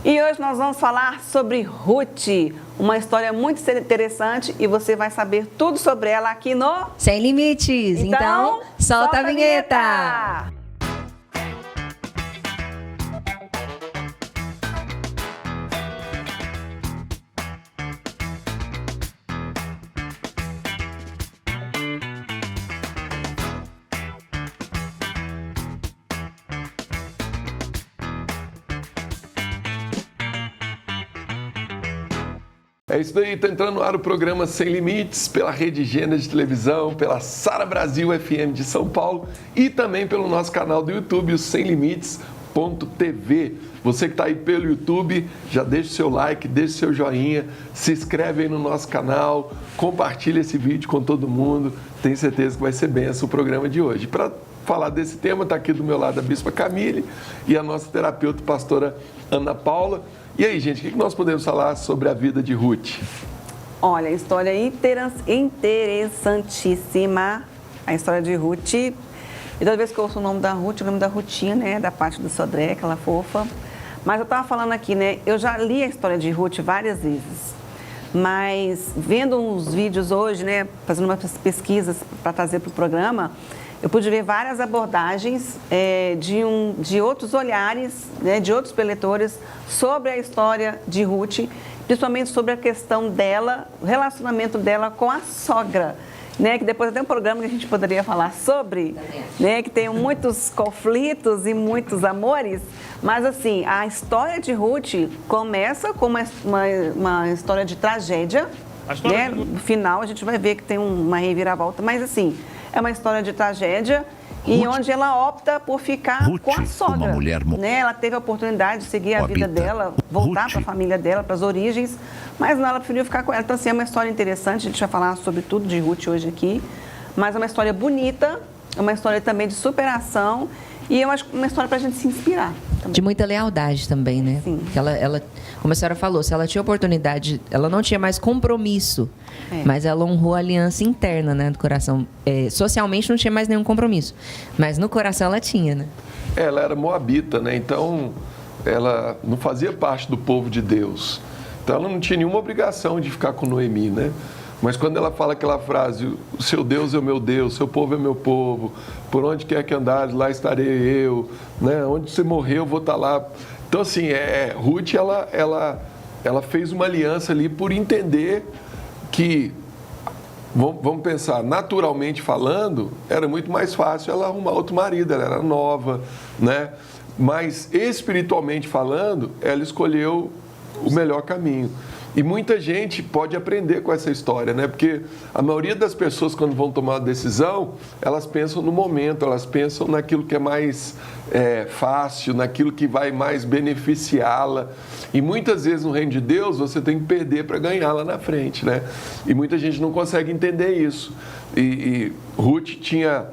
E hoje nós vamos falar sobre Ruth, uma história muito interessante e você vai saber tudo sobre ela aqui no Sem Limites. Então solta a vinheta. É isso daí, está entrando no ar o programa Sem Limites, pela Rede Gênesis de televisão, pela Sara Brasil FM de São Paulo e também pelo nosso canal do YouTube, o Sem Limites.tv. Você que está aí pelo YouTube, já deixa o seu like, deixa o seu joinha, se inscreve aí no nosso canal, compartilha esse vídeo com todo mundo. Tenho certeza que vai ser benção o programa de hoje. Para falar desse tema, está aqui do meu lado a Bispa Camille e a nossa terapeuta, pastora Ana Paula. E aí, gente, o que nós podemos falar sobre a vida de Ruth? Olha, história interessantíssima, a história de Ruth. E toda vez que eu ouço o nome da Ruth, eu lembro da Rutinha, né, da parte do Sodré, aquela fofa. Mas eu estava falando aqui, né, eu já li a história de Ruth várias vezes. Mas vendo uns vídeos hoje, né, fazendo umas pesquisas para trazer para o programa, eu pude ver várias abordagens de outros olhares, né, de outros preletores sobre a história de Ruth, principalmente sobre a questão dela, o relacionamento dela com a sogra, né, que depois tem um programa que a gente poderia falar sobre, né, que tem muitos conflitos e muitos amores, mas assim, a história de Ruth começa com uma história de tragédia, né, no final a gente vai ver que tem uma reviravolta, mas assim, é uma história de tragédia e onde ela opta por ficar com a sogra. Uma mulher... né? Ela teve a oportunidade de seguir a vida dela, voltar para a família dela, para as origens, mas não, ela preferiu ficar com ela. Então, assim, é uma história interessante, a gente vai falar sobre tudo de Ruth hoje aqui, mas é uma história bonita, é uma história também de superação e é uma história para a gente se inspirar. Também. De muita lealdade também, né? Sim. Que ela, como a senhora falou, se ela tinha oportunidade, ela não tinha mais compromisso, mas ela honrou a aliança interna, né, do coração. Socialmente não tinha mais nenhum compromisso, mas no coração ela tinha, né? Ela era moabita, né? Então ela não fazia parte do povo de Deus. Então ela não tinha nenhuma obrigação de ficar com Noemi, né? Mas quando ela fala aquela frase, o seu Deus é o meu Deus, seu povo é meu povo, por onde quer que andares, lá estarei eu, né? Onde você morreu, eu vou estar lá. Então, assim, Ruth, ela fez uma aliança ali por entender que, vamos pensar, naturalmente falando, era muito mais fácil ela arrumar outro marido, ela era nova, né? Mas espiritualmente falando, ela escolheu o melhor caminho. E muita gente pode aprender com essa história, né? Porque a maioria das pessoas, quando vão tomar uma decisão, elas pensam no momento, elas pensam naquilo que é mais fácil, naquilo que vai mais beneficiá-la. E muitas vezes no reino de Deus, você tem que perder para ganhar lá na frente, né? E muita gente não consegue entender isso. E Ruth tinha...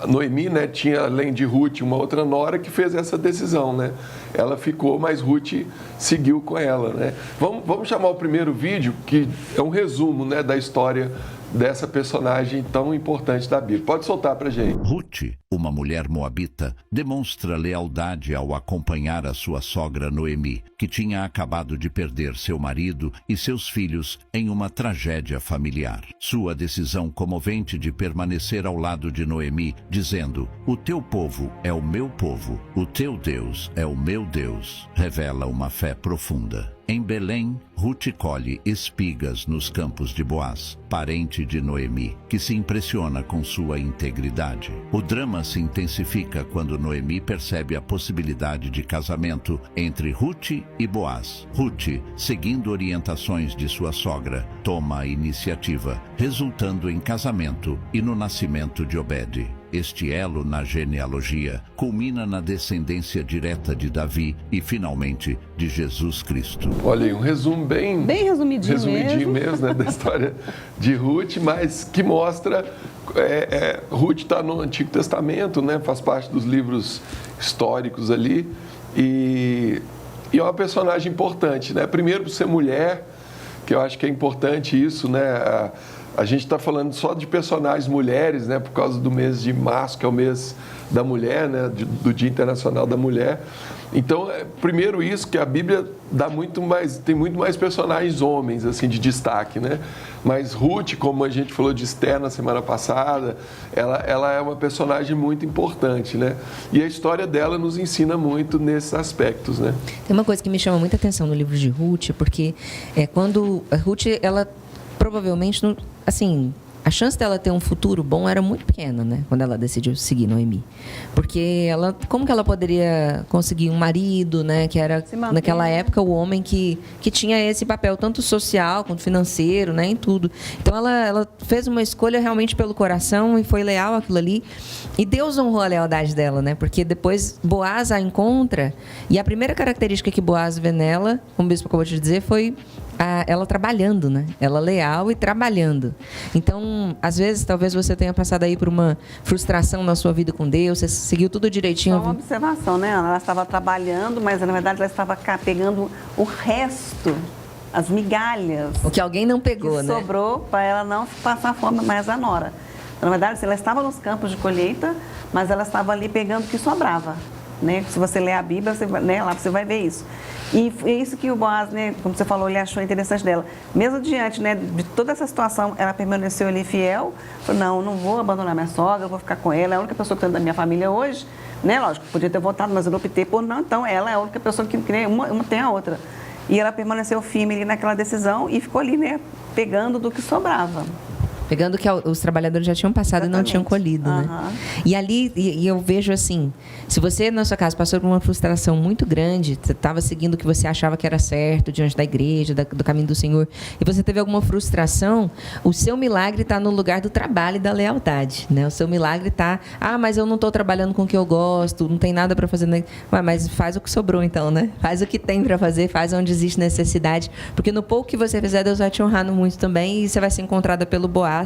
Noemi, né, tinha, além de Ruth, uma outra nora que fez essa decisão, né? Ela ficou, mas Ruth seguiu com ela, né? Vamos chamar o primeiro vídeo, que é um resumo, né, da história dessa personagem tão importante da Bíblia. Pode soltar pra gente. Ruth, uma mulher moabita, demonstra lealdade ao acompanhar a sua sogra Noemi, que tinha acabado de perder seu marido e seus filhos em uma tragédia familiar. Sua decisão comovente de permanecer ao lado de Noemi, dizendo: "O teu povo é o meu povo, o teu Deus é o meu Deus", revela uma fé profunda. Em Belém, Ruth colhe espigas nos campos de Boaz, parente de Noemi, que se impressiona com sua integridade. O drama se intensifica quando Noemi percebe a possibilidade de casamento entre Ruth e Boaz. Ruth, seguindo orientações de sua sogra, toma a iniciativa, resultando em casamento e no nascimento de Obed. Este elo na genealogia culmina na descendência direta de Davi e, finalmente, de Jesus Cristo. Olha aí, um resumo bem resumidinho mesmo, né, da história de Ruth, mas que mostra... Ruth está no Antigo Testamento, né, faz parte dos livros históricos ali, e é uma personagem importante, né? Primeiro, por ser mulher, que eu acho que é importante isso, né? A gente está falando só de personagens mulheres, né, por causa do mês de março, que é o mês da mulher, né, do Dia Internacional da Mulher. Então, primeiro isso, que a Bíblia tem muito mais personagens homens, assim, de destaque, né? Mas Ruth, como a gente falou de Esther na semana passada, ela é uma personagem muito importante, né? E a história dela nos ensina muito nesses aspectos, né? Tem uma coisa que me chama muita atenção no livro de Ruth, porque quando a Ruth, ela provavelmente, assim, a chance dela ter um futuro bom era muito pequena, né? Quando ela decidiu seguir Noemi. Porque como que ela poderia conseguir um marido, né? Que era, naquela época, o homem que tinha esse papel, tanto social quanto financeiro, né? Em tudo. Então, ela fez uma escolha realmente pelo coração e foi leal àquilo ali. E Deus honrou a lealdade dela, né? Porque depois Boaz a encontra e a primeira característica que Boaz vê nela, como o bispo acabou de dizer, foi ela trabalhando, né? Ela leal e trabalhando. Então, às vezes, talvez você tenha passado aí por uma frustração na sua vida com Deus, você seguiu tudo direitinho. Só uma observação, né, Ana? Ela estava trabalhando, mas na verdade ela estava pegando o resto, as migalhas. O que alguém não pegou, né? Sobrou para ela não passar fome mais a nora. Então, na verdade, ela estava nos campos de colheita, mas ela estava ali pegando o que sobrava. Né? Se você ler a Bíblia, lá você vai ver isso. E é isso que o Boaz, né, como você falou, ele achou interessante dela. Mesmo diante, né, de toda essa situação, ela permaneceu ali fiel. Falou, não vou abandonar minha sogra, eu vou ficar com ela. É a única pessoa que tem da minha família hoje. Né? Lógico, podia ter votado, mas eu não optei por não. Então, ela é a única pessoa que uma tem a outra. E ela permaneceu firme ali naquela decisão e ficou ali, né, pegando do que sobrava. Pegando o que os trabalhadores já tinham passado. Exatamente. E não tinham colhido, né? E ali, eu vejo assim, se você, na sua casa, passou por uma frustração muito grande, você estava seguindo o que você achava que era certo diante da igreja, do caminho do Senhor, e você teve alguma frustração, o seu milagre está no lugar do trabalho e da lealdade, né? O seu milagre está, mas eu não estou trabalhando com o que eu gosto, não tem nada para fazer, né? Mas faz o que sobrou então, né? Faz o que tem para fazer, faz onde existe necessidade, porque no pouco que você fizer, Deus vai te honrar muito também, e você vai ser encontrada pelo Boaz,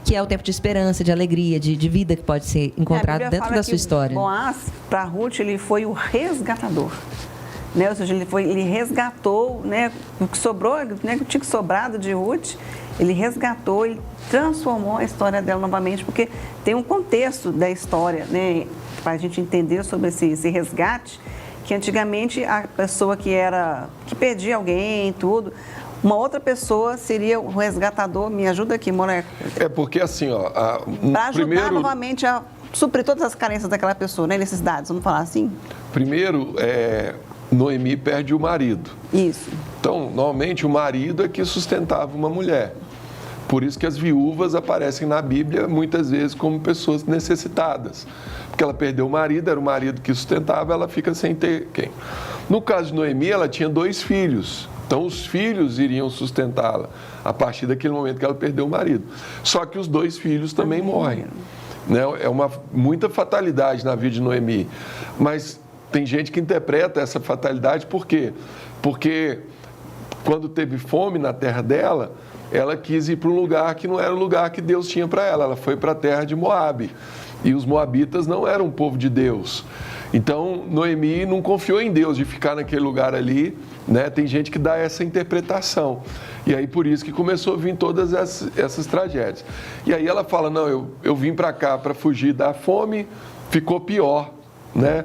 que é o tempo de esperança, de alegria, de vida que pode ser encontrado dentro da sua história. Boaz, para Ruth, ele foi o resgatador. Né? Ou seja, ele resgatou, né, o que sobrou, né, o que tinha sobrado de Ruth, ele resgatou, ele transformou a história dela novamente, porque tem um contexto da história, né, para a gente entender sobre esse resgate, que antigamente a pessoa que perdia alguém, tudo, uma outra pessoa seria o resgatador. Me ajuda aqui, moleque. É porque assim, para ajudar novamente a suprir todas as carências daquela pessoa, né? Necessidades, vamos falar assim? Primeiro, Noemi perde o marido. Isso. Então, normalmente o marido é que sustentava uma mulher. Por isso que as viúvas aparecem na Bíblia muitas vezes como pessoas necessitadas. Porque ela perdeu o marido, era o marido que sustentava, ela fica sem ter quem. No caso de Noemi, ela tinha 2 filhos. Então, os filhos iriam sustentá-la a partir daquele momento que ela perdeu o marido. Só que os 2 filhos também morrem. Né? É muita fatalidade na vida de Noemi. Mas tem gente que interpreta essa fatalidade por quê? Porque quando teve fome na terra dela, ela quis ir para um lugar que não era o lugar que Deus tinha para ela. Ela foi para a terra de Moabe. E os moabitas não eram um povo de Deus. Então, Noemi não confiou em Deus de ficar naquele lugar ali, né? Tem gente que dá essa interpretação. E aí, por isso que começou a vir todas essas tragédias. E aí ela fala, não, eu vim para cá para fugir da fome, ficou pior, né?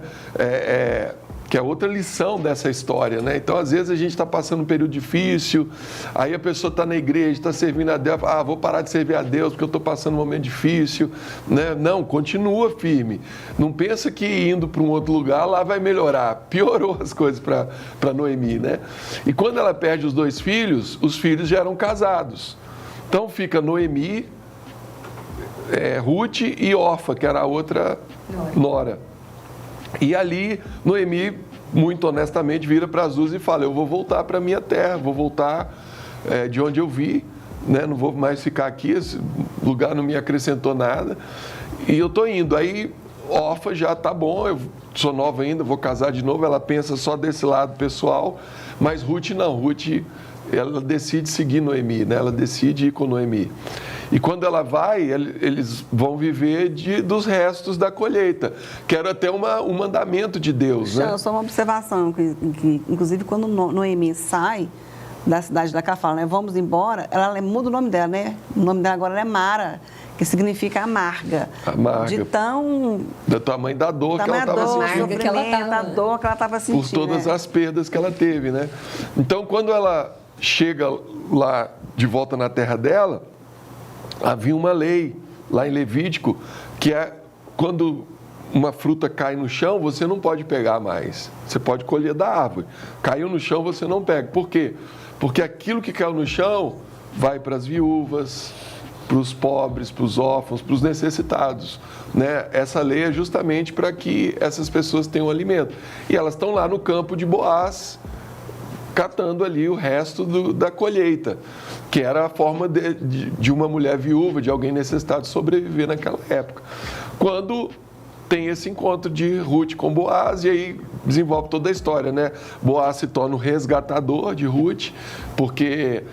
Que é outra lição dessa história, né? Então, às vezes, a gente está passando um período difícil, aí a pessoa está na igreja, está servindo a Deus, vou parar de servir a Deus porque eu estou passando um momento difícil, né? Não, continua firme. Não pensa que indo para um outro lugar, lá vai melhorar. Piorou as coisas para Noemi, né? E quando ela perde os 2 filhos, os filhos já eram casados. Então, fica Noemi, Ruth e Orfa, que era a outra nora. E ali, Noemi, muito honestamente, vira para as duas e fala, eu vou voltar para a minha terra, vou voltar de onde eu vi, né? Não vou mais ficar aqui, esse lugar não me acrescentou nada, e eu estou indo. Aí, Orfa já está bom, eu sou nova ainda, vou casar de novo, ela pensa só desse lado pessoal, mas Ruth não, Ruth, ela decide seguir Noemi, né? Ela decide ir com Noemi. E quando ela vai, eles vão viver dos restos da colheita, que era até um mandamento de Deus, né? Só uma observação, que inclusive quando Noemi sai, da cidade da fala, né? Vamos embora, ela muda o nome dela, né? O nome dela agora é Mara, que significa amarga. Amarga. De tão... Do tamanho da dor que ela estava sentindo. amarga que ela tava, da dor que ela estava sentindo. Por todas as perdas que ela teve, né? Então, quando ela chega lá de volta na terra dela, havia uma lei lá em Levítico, que é quando uma fruta cai no chão, você não pode pegar mais. Você pode colher da árvore. Caiu no chão, você não pega. Por quê? Porque aquilo que caiu no chão vai para as viúvas, para os pobres, para os órfãos, para os necessitados, né? Essa lei é justamente para que essas pessoas tenham alimento. E elas estão lá no campo de Boaz, catando ali o resto da colheita, que era a forma de uma mulher viúva, de alguém necessitado sobreviver naquela época. Quando tem esse encontro de Ruth com Boaz, e aí desenvolve toda a história, né? Boaz se torna o resgatador de Ruth, porque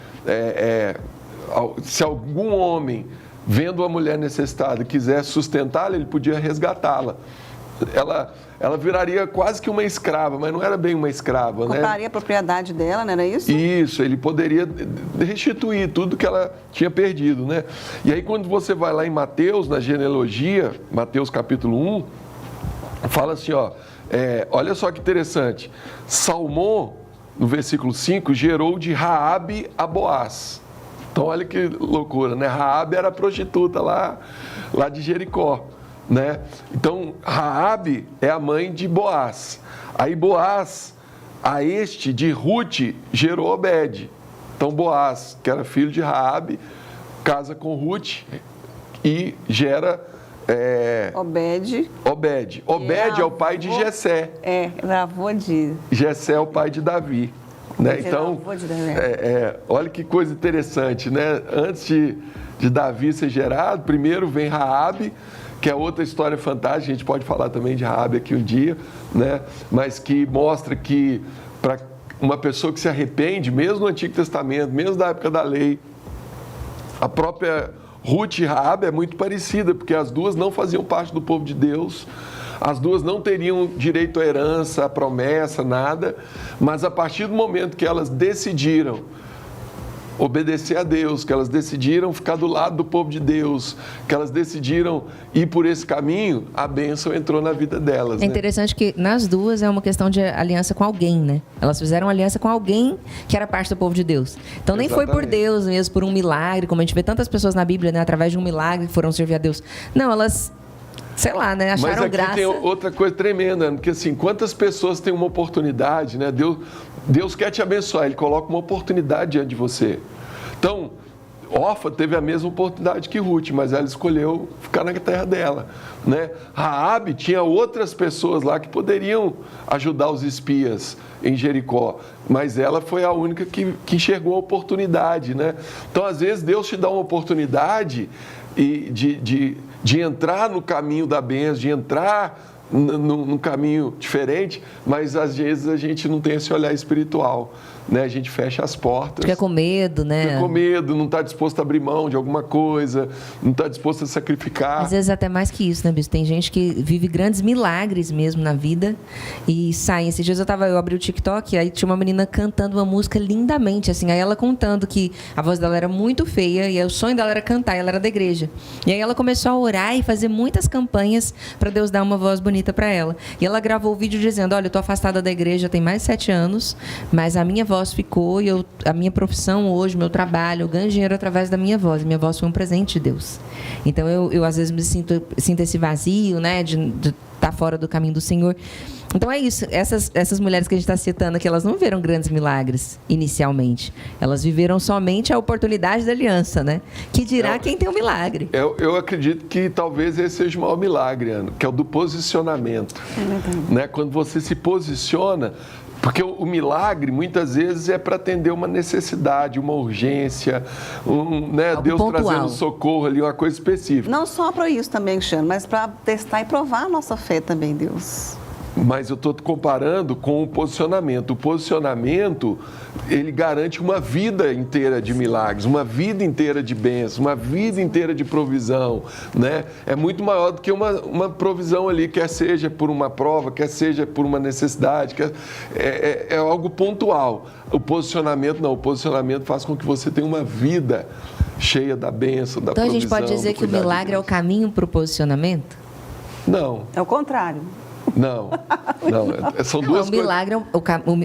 se algum homem, vendo uma mulher necessitada, quiser sustentá-la, ele podia resgatá-la. Ela viraria quase que uma escrava, mas não era bem uma escrava, né? Compraria a propriedade dela, não era isso? Isso, ele poderia restituir tudo que ela tinha perdido, né? E aí quando você vai lá em Mateus, na genealogia, Mateus capítulo 1, fala assim, ó, olha só que interessante, Salmão, no versículo 5, gerou de Raabe a Boaz. Então olha que loucura, né? Raabe era a prostituta lá de Jericó, né? Então Raabe é a mãe de Boaz. Aí Boaz, a este de Ruth, gerou Obed. Então Boaz, que era filho de Raabe, casa com Ruth e gera Obed. Obed é o pai de Jessé. Era avô de... Jessé é o pai de Davi. Né? Então, olha que coisa interessante, né? Antes de Davi ser gerado, primeiro vem Raabe, que é outra história fantástica, a gente pode falar também de Raabe aqui um dia, né? Mas que mostra que para uma pessoa que se arrepende, mesmo no Antigo Testamento, mesmo na época da lei, a própria Ruth e Raabe é muito parecida, porque as duas não faziam parte do povo de Deus, as duas não teriam direito à herança, à promessa, nada, mas a partir do momento que elas decidiram obedecer a Deus, que elas decidiram ficar do lado do povo de Deus, que elas decidiram ir por esse caminho, a bênção entrou na vida delas. É interessante que nas duas é uma questão de aliança com alguém, né? Elas fizeram aliança com alguém que era parte do povo de Deus. Então nem foi por Deus mesmo, por um milagre, como a gente vê tantas pessoas na Bíblia, né? Através de um milagre foram servir a Deus. Não, elas... sei lá, né? Acharam graça. Mas aqui graça. tem outra coisa tremenda, porque assim, quantas pessoas têm uma oportunidade, né? Deus quer te abençoar, Ele coloca uma oportunidade diante de você. Então, Orfa teve a mesma oportunidade que Ruth, mas ela escolheu ficar na terra dela, né? Raabe tinha outras pessoas lá que poderiam ajudar os espias em Jericó, mas ela foi a única que enxergou a oportunidade, né? Então, às vezes, Deus te dá uma oportunidade de entrar no caminho da bênção, de entrar num caminho diferente, mas às vezes a gente não tem esse olhar espiritual, né? A gente fecha as portas. Fica com medo, né? Fica com medo, não está disposto a abrir mão de alguma coisa, não está disposto a sacrificar. Às vezes até mais que isso, né, Bispo? Tem gente que vive grandes milagres mesmo na vida e sai. Esses dias eu abri o TikTok, aí tinha uma menina cantando uma música lindamente, assim, aí ela contando que a voz dela era muito feia e o sonho dela era cantar, ela era da igreja. E aí ela começou a orar e fazer muitas campanhas para Deus dar uma voz bonita para ela. E ela gravou o vídeo dizendo, olha, eu tô afastada da igreja tem mais de 7 anos, mas a minha voz ficou e a minha profissão hoje, meu trabalho, eu ganho dinheiro através da minha voz. Minha voz foi um presente de Deus. Então eu às vezes me sinto esse vazio, né, de estar fora do caminho do Senhor. Então é isso, essas mulheres que a gente está citando aqui, elas não viveram grandes milagres inicialmente. Elas viveram somente a oportunidade da aliança, né? Que dirá quem tem o milagre. Eu acredito que talvez esse seja o maior milagre, Ana, que é o do posicionamento. Né? Quando você se posiciona, porque o milagre muitas vezes é para atender uma necessidade, uma urgência, né? Deus pontual. Trazendo socorro ali, uma coisa específica. Não só para isso também, Cristiano, mas para testar e provar a nossa fé também, Deus. Mas eu estou comparando com o posicionamento. O posicionamento, ele garante uma vida inteira de milagres, uma vida inteira de bênçãos, uma vida inteira de provisão, né? É muito maior do que uma provisão ali, quer seja por uma prova, quer seja por uma necessidade, é algo pontual. O posicionamento não, o posicionamento faz com que você tenha uma vida cheia da bênção, da provisão. Então a gente pode dizer que o milagre é o caminho para o posicionamento? Não. É o contrário. Não, são duas coisas. O milagre,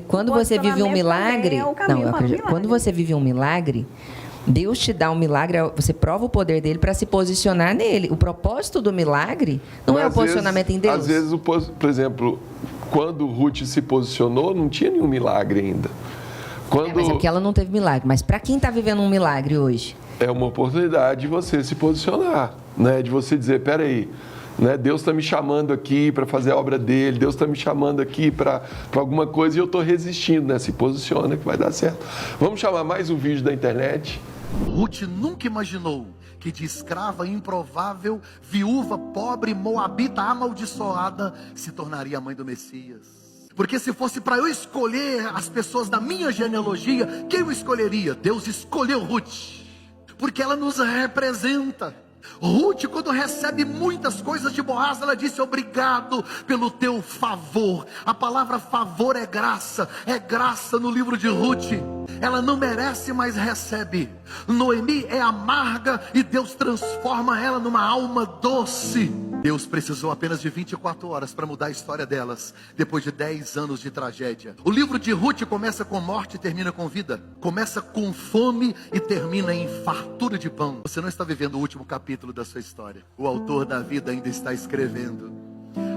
quando você vive um milagre, é o caminho, não, milagre. Quando você vive um milagre, Deus te dá um milagre, você prova o poder dele para se posicionar nele. O propósito do milagre não é o posicionamento em Deus. Às vezes, por exemplo, quando Ruth se posicionou, não tinha nenhum milagre ainda. Mas é porque ela não teve milagre. Mas para quem está vivendo um milagre hoje? É uma oportunidade de você se posicionar, né? De você dizer, peraí, né? Deus está me chamando aqui para fazer a obra dele, Deus está me chamando aqui para alguma coisa e eu estou resistindo, né? Se posiciona que vai dar certo. Vamos chamar mais um vídeo da internet. Ruth nunca imaginou que de escrava improvável, viúva, pobre, moabita, amaldiçoada, se tornaria a mãe do Messias. Porque se fosse para eu escolher as pessoas da minha genealogia, quem eu escolheria? Deus escolheu Ruth, porque ela nos representa. Ruth, quando recebe muitas coisas de Boaz, ela disse: obrigado pelo teu favor. A palavra favor é graça no livro de Ruth. Ela não merece, mas recebe. Noemi é amarga e Deus transforma ela numa alma doce. Deus precisou apenas de 24 horas para mudar a história delas, depois de 10 anos de tragédia. O livro de Ruth começa com morte e termina com vida. Começa com fome e termina em fartura de pão. Você não está vivendo o último capítulo da sua história. O autor da vida ainda está escrevendo.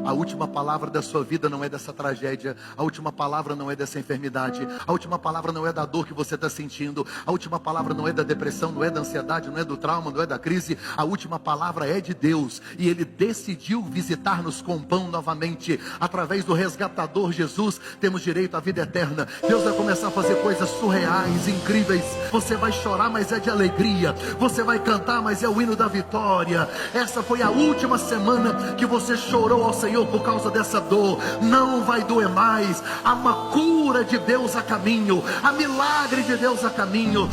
A última palavra da sua vida não é dessa tragédia. A última palavra não é dessa enfermidade. A última palavra não é da dor que você está sentindo. A última palavra não é da depressão, não é da ansiedade, não é do trauma, não é da crise. A última palavra é de Deus. E Ele decidiu visitar-nos com pão novamente. Através do resgatador Jesus, temos direito à vida eterna. Deus vai começar a fazer coisas surreais, incríveis. Você vai chorar, mas é de alegria. Você vai cantar, mas é o hino da vitória. Essa foi a última semana que você chorou ao Senhor por causa dessa dor. Não vai doer mais. Há uma cura de Deus a caminho, há milagre de Deus a caminho.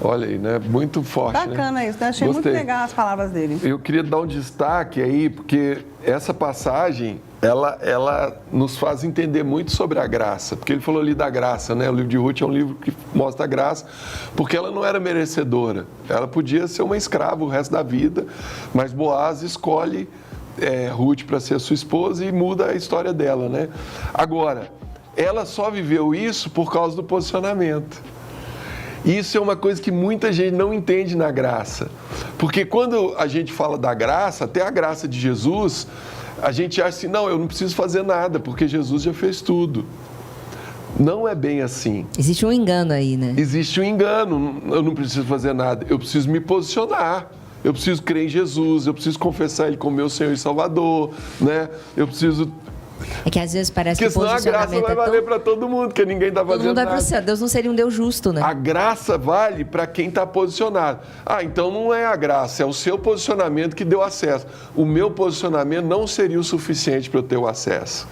Olha aí, né? Muito forte. Bacana, né? Isso, né? Achei Gostei. Muito legal as palavras dele. Eu queria dar um destaque aí, porque essa passagem, ela nos faz entender muito sobre a graça. Porque ele falou ali da graça, né? O livro de Ruth é um livro que mostra a graça, porque ela não era merecedora. Ela podia ser uma escrava o resto da vida, mas Boaz escolhe Ruth para ser sua esposa e muda a história dela, né? Agora, ela só viveu isso por causa do posicionamento. Isso é uma coisa que muita gente não entende na graça. Porque quando a gente fala da graça, até a graça de Jesus, a gente acha assim, não, eu não preciso fazer nada, porque Jesus já fez tudo. Não é bem assim. Existe um engano aí, né? Existe um engano, eu não preciso fazer nada, eu preciso me posicionar. Eu preciso crer em Jesus, eu preciso confessar Ele como meu Senhor e Salvador, né? Eu preciso... É que às vezes parece que o posicionamento... Porque senão a graça vai valer para todo mundo, porque ninguém está fazendo nada. Todo mundo vai para o céu. Deus não seria um Deus justo, né? A graça vale para quem está posicionado. Então não é a graça, é o seu posicionamento que deu acesso. O meu posicionamento não seria o suficiente para eu ter o acesso.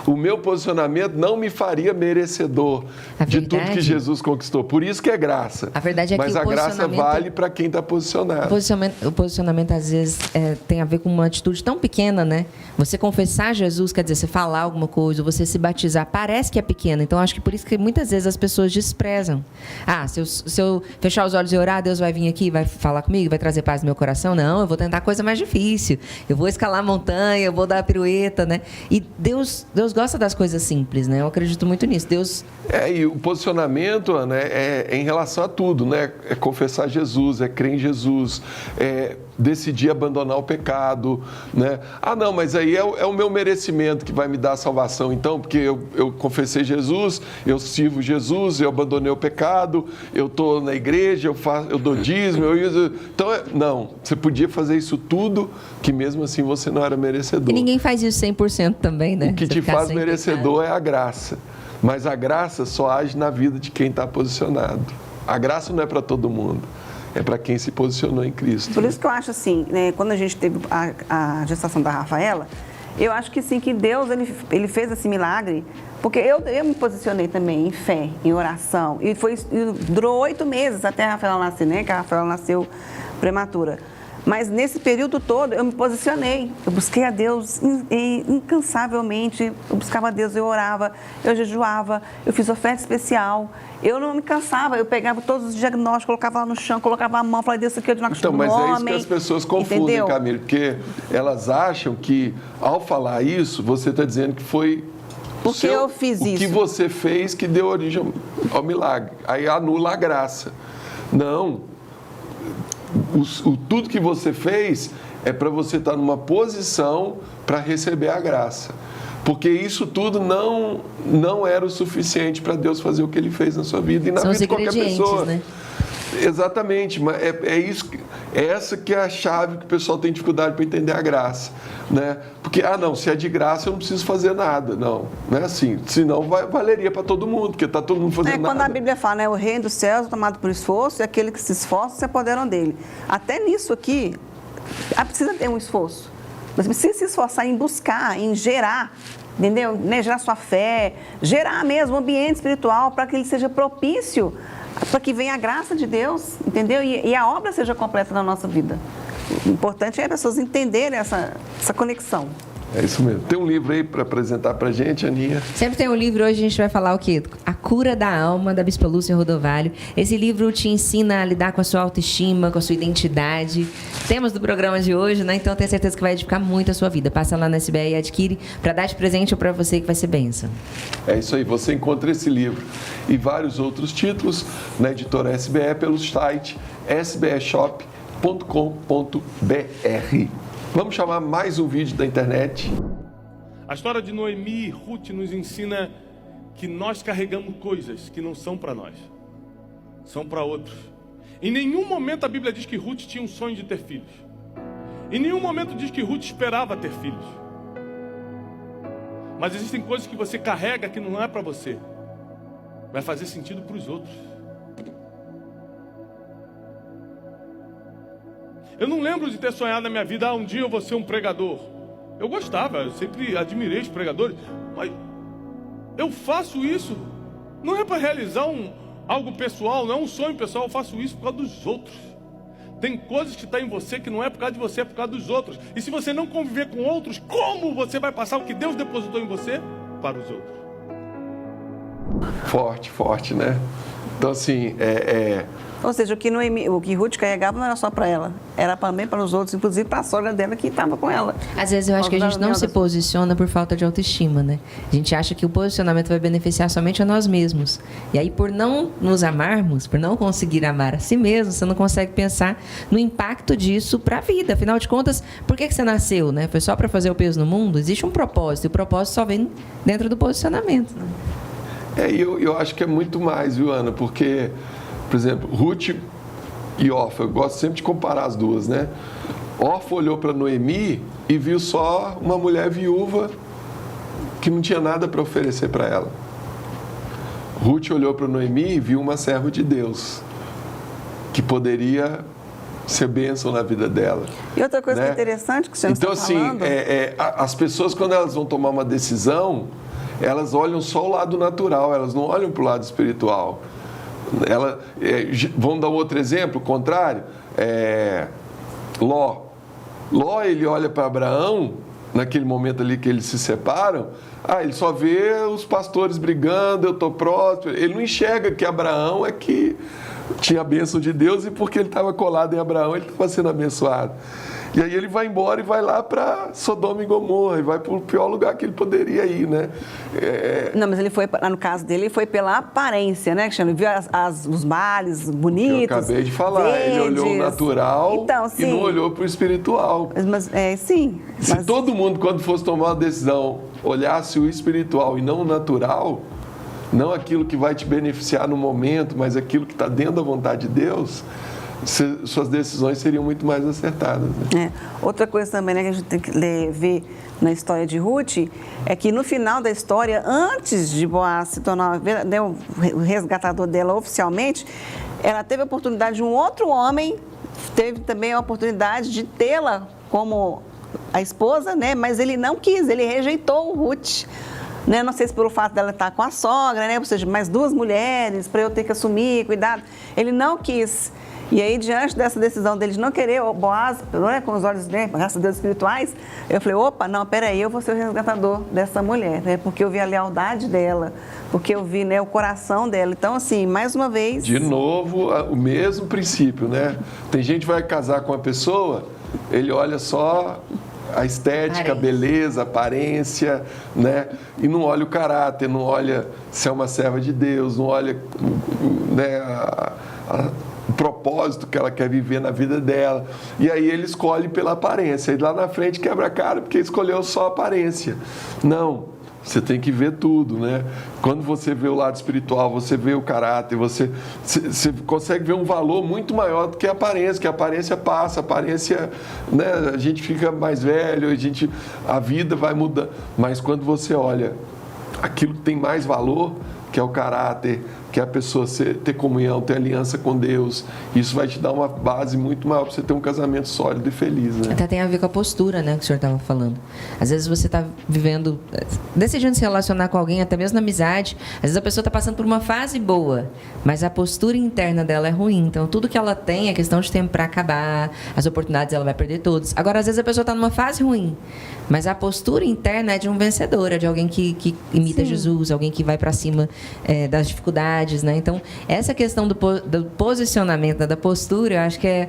O meu posicionamento não me faria merecedor de tudo que Jesus conquistou. Por isso que é graça. A verdade é que mas a graça vale para quem está posicionado. O posicionamento às vezes tem a ver com uma atitude tão pequena, né? Você confessar Jesus, quer dizer, você falar alguma coisa, você se batizar, parece que é pequeno. Então, acho que por isso que muitas vezes as pessoas desprezam. Se eu fechar os olhos e orar, Deus vai vir aqui, vai falar comigo, vai trazer paz no meu coração? Não, eu vou tentar coisa mais difícil. Eu vou escalar a montanha, eu vou dar a pirueta, né? E Deus gosta das coisas simples, né? Eu acredito muito nisso. Deus... E o posicionamento, né, é em relação a tudo, né? É confessar Jesus, é crer em Jesus, é decidir abandonar o pecado, né? Não, mas aí é o meu merecimento que vai me dar a salvação, então, porque eu confessei Jesus, eu sirvo Jesus, eu abandonei o pecado, eu estou na igreja, eu dou dízimo, então, não, você podia fazer isso tudo, que mesmo assim você não era merecedor. E ninguém faz isso 100% também, né? O que te faz merecedor é a graça, mas a graça só age na vida de quem está posicionado. A graça não é para todo mundo. É para quem se posicionou em Cristo. Por isso que eu acho assim, né, quando a gente teve a gestação da Rafaela, Eu acho que sim, que Deus, ele fez esse milagre, porque eu me posicionei também em fé, em oração, e durou 8 meses até a Rafaela nascer, né? Que a Rafaela nasceu prematura. Mas nesse período todo eu me posicionei, eu busquei a Deus incansavelmente, eu buscava a Deus, eu orava, eu jejuava, eu fiz oferta especial, eu não me cansava, eu pegava todos os diagnósticos, colocava lá no chão, colocava a mão, falava, Deus, isso aqui é o diagnóstico do homem. Então, mas é isso que as pessoas confundem, entendeu? Camille, porque elas acham que ao falar isso, você está dizendo que foi porque eu fiz isso. O que você fez que deu origem ao milagre, aí anula a graça. Não. Tudo que você fez é para você estar numa posição para receber a graça. Porque isso tudo não era o suficiente para Deus fazer o que Ele fez na sua vida e na vida de qualquer pessoa. Né? Exatamente, mas é essa que é a chave que o pessoal tem dificuldade para entender a graça. Né? Porque, se é de graça eu não preciso fazer nada. Não é assim. Senão valeria para todo mundo, porque está todo mundo fazendo nada. Quando a Bíblia fala, né, o reino dos céus é tomado por esforço e aquele que se esforça se apoderam dele. Até nisso aqui, precisa ter um esforço. Você precisa se esforçar em buscar, em gerar, entendeu? Né? Gerar sua fé, gerar mesmo um ambiente espiritual para que ele seja propício, para que venha a graça de Deus, entendeu? E a obra seja completa na nossa vida. O importante é as pessoas entenderem essa conexão. É isso mesmo. Tem um livro aí para apresentar para a gente, Aninha? Sempre tem um livro. Hoje a gente vai falar o quê? A Cura da Alma, da Bispa Lúcia Rodovalho. Esse livro te ensina a lidar com a sua autoestima, com a sua identidade. Temos do programa de hoje, né? Então tenho certeza que vai edificar muito a sua vida. Passa lá na SBE e adquire para dar de presente ou para você que vai ser bênção. É isso aí. Você encontra esse livro e vários outros títulos na editora SBE pelo site sbeshop.com.br. Vamos chamar mais um vídeo da internet. A história de Noemi e Ruth nos ensina que nós carregamos coisas que não são para nós, são para outros. Em nenhum momento a Bíblia diz que Ruth tinha um sonho de ter filhos. Em nenhum momento diz que Ruth esperava ter filhos. Mas existem coisas que você carrega que não é para você. Vai fazer sentido para os outros. Eu não lembro de ter sonhado na minha vida, um dia eu vou ser um pregador. Eu gostava, eu sempre admirei os pregadores, mas eu faço isso, não é para realizar algo pessoal, não é um sonho pessoal, eu faço isso por causa dos outros. Tem coisas que estão em você que não é por causa de você, é por causa dos outros. E se você não conviver com outros, como você vai passar o que Deus depositou em você para os outros? Forte, né? Então, assim, Ou seja, o que Ruth carregava não era só para ela, era também para os outros, inclusive para a sogra dela que estava com ela. Às vezes eu acho que a gente não se posiciona por falta de autoestima, né? A gente acha que o posicionamento vai beneficiar somente a nós mesmos. E aí, por não nos amarmos, por não conseguir amar a si mesmo, você não consegue pensar no impacto disso para a vida. Afinal de contas, por que você nasceu, né? Foi só para fazer o peso no mundo? Existe um propósito, e o propósito só vem dentro do posicionamento, né? Eu acho que é muito mais, viu, Ana? Porque, por exemplo, Ruth e Orfa, eu gosto sempre de comparar as duas, né? Orfa olhou para Noemi e viu só uma mulher viúva que não tinha nada para oferecer para ela. Ruth olhou para Noemi e viu uma serva de Deus que poderia ser bênção na vida dela. E outra coisa, né, que é interessante que você está falando... Então, assim, as pessoas, quando elas vão tomar uma decisão, elas olham só o lado natural, elas não olham para o lado espiritual. Vamos dar um outro exemplo, contrário. Ló, ele olha para Abraão, naquele momento ali que eles se separam, ele só vê os pastores brigando, eu estou próspero. Ele não enxerga que Abraão é que tinha a bênção de Deus e porque ele estava colado em Abraão, ele estava sendo abençoado. E aí ele vai embora e vai lá para Sodoma e Gomorra, e vai para o pior lugar que ele poderia ir, né? Não, mas ele foi, no caso dele, ele foi pela aparência, né? Ele viu os males bonitos. Eu acabei de falar, verdes. Ele olhou o natural, então, e não olhou para o espiritual. Sim. Se todo mundo, quando fosse tomar uma decisão, olhasse o espiritual e não o natural, não aquilo que vai te beneficiar no momento, mas aquilo que está dentro da vontade de Deus, suas decisões seriam muito mais acertadas. Né? Outra coisa também, né, que a gente tem que ver na história de Ruth é que no final da história, antes de Boaz se tornar o resgatador dela oficialmente, ela teve a oportunidade de um outro homem, teve também a oportunidade de tê-la como a esposa, né? Mas ele não quis, ele rejeitou o Ruth. Né? Não sei se pelo fato dela estar com a sogra, né? Ou seja, mais 2 mulheres para eu ter que assumir, cuidado. Ele não quis. E aí, diante dessa decisão dele de não querer o Boaz, né, com os olhos, né, graças a Deus, espirituais, eu falei, opa, não, peraí, eu vou ser o resgatador dessa mulher, né? Porque eu vi a lealdade dela, porque eu vi, né, o coração dela. Então, assim, mais uma vez... De novo, o mesmo princípio, né? Tem gente que vai casar com uma pessoa, ele olha só a estética, a beleza, a aparência, né? E não olha o caráter, não olha se é uma serva de Deus, não olha, né, o propósito que ela quer viver na vida dela. E aí ele escolhe pela aparência. E lá na frente quebra a cara porque escolheu só a aparência. Não, você tem que ver tudo, né? Quando você vê o lado espiritual, você vê o caráter, você consegue ver um valor muito maior do que a aparência, que a aparência passa, a aparência, né? A gente fica mais velho, a vida vai mudando. Mas quando você olha aquilo que tem mais valor, que é o caráter, que é a pessoa ter comunhão, ter aliança com Deus, isso vai te dar uma base muito maior para você ter um casamento sólido e feliz, né? Até tem a ver com a postura, né, que o senhor estava falando. Às vezes você está vivendo, decidindo se relacionar com alguém, até mesmo na amizade, às vezes a pessoa está passando por uma fase boa, mas a postura interna dela é ruim. Então, tudo que ela tem é questão de tempo para acabar, as oportunidades ela vai perder todas. Agora, às vezes a pessoa está numa fase ruim, mas a postura interna é de um vencedor, é de alguém que imita Jesus, alguém que vai para cima das dificuldades, né? Então, essa questão do posicionamento, da postura, eu acho que é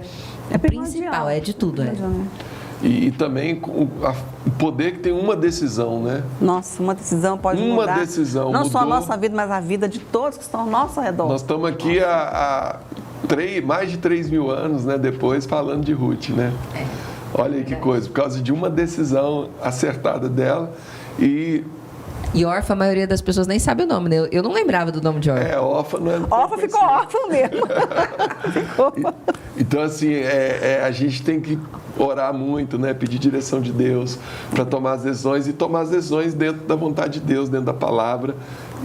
principal, é de tudo. E também o poder que tem uma decisão, né? Nossa, uma decisão pode mudar. Uma decisão não mudou. só a nossa vida, mas a vida de todos que estão ao nosso redor. Nós estamos aqui há mais de 3.000 anos, né? Depois, falando de Ruth, né? Olha aí que coisa, por causa de uma decisão acertada dela. E Orfa, a maioria das pessoas nem sabe o nome, né? Eu não lembrava do nome de Orfa. Orfa não é... Orfa ficou órfã mesmo. Então, assim, a gente tem que orar muito, né? Pedir direção de Deus para tomar as decisões e tomar as decisões dentro da vontade de Deus, dentro da palavra.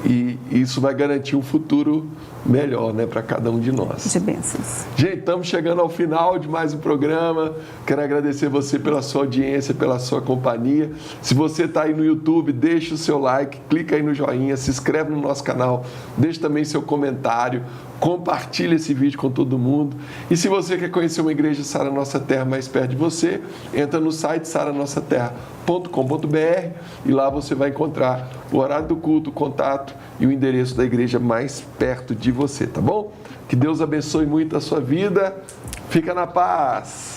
E isso vai garantir um futuro melhor, né, para cada um de nós. De bênçãos. Gente, estamos chegando ao final de mais um programa. Quero agradecer você pela sua audiência, pela sua companhia. Se você está aí no YouTube, deixa o seu like, clica aí no joinha, se inscreve no nosso canal, deixa também seu comentário, compartilha esse vídeo com todo mundo. E se você quer conhecer uma igreja Sara Nossa Terra mais perto de você, entra no site saranossaterra.com.br e lá você vai encontrar o horário do culto, o contato e o endereço da igreja mais perto de você, tá bom? Que Deus abençoe muito a sua vida. Fica na paz.